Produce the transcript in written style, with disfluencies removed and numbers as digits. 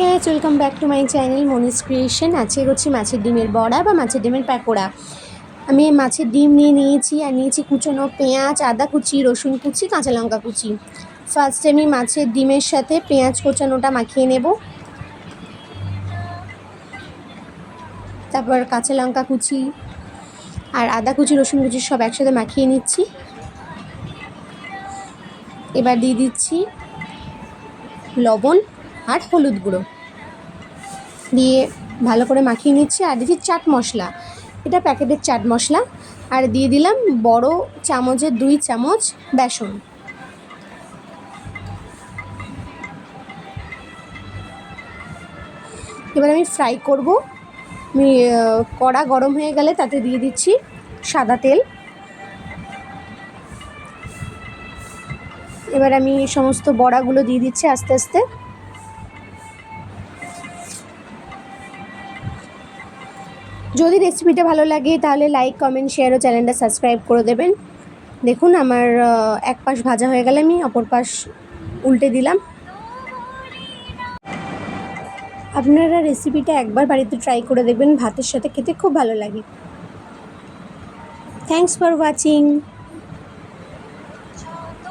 Guys, welcome back to my channel Monis creation. আজকে করছি মাছের ডিমের বড়া বা মাছের ডিমের প্যাকোড়া। আমি মাছের ডিম নিয়েছি আর নিয়েছি কুচনো পেঁয়াজ, আদা কুচি, রসুন কুচি, কাঁচা লঙ্কা কুচি। ফার্স্টে আমি মাছের ডিমের সাথে পেঁয়াজ কোচানোটা মাখিয়ে নেব, তারপর কাঁচা লঙ্কা কুচি আর আদা কুচি, রসুন কুচি সব একসাথে মাখিয়ে নিচ্ছি। এবার দিয়ে দিচ্ছি লবণ আর হলুদ গুঁড়ো, দিয়ে ভালো করে মাখিয়ে নিচ্ছি। আর দিচ্ছি চাট মশলা, এটা প্যাকেটের চাট মশলা। আর দিয়ে দিলাম বড় চামচের 2 চামচ বেসন। এবার আমি ফ্রাই করব। আমি কড়া গরম হয়ে গেলে তাতে দিয়ে দিচ্ছি সাদা তেল। এবার আমি সমস্ত বড়াগুলো দিয়ে দিচ্ছি আস্তে আস্তে। যদি রেসিপিটা ভালো লাগে তাহলে লাইক, কমেন্ট, শেয়ার ও চ্যানেলটা সাবস্ক্রাইব করে দেবেন। দেখুন আমার এক পাশ ভাজা হয়ে গেলে আমি অপর পাশ উল্টে দিলাম। আপনারা রেসিপিটা একবার বাড়িতে ট্রাই করে দেখবেন, ভাতের সাথে খেতে খুব ভালো লাগে। Thanks for watching.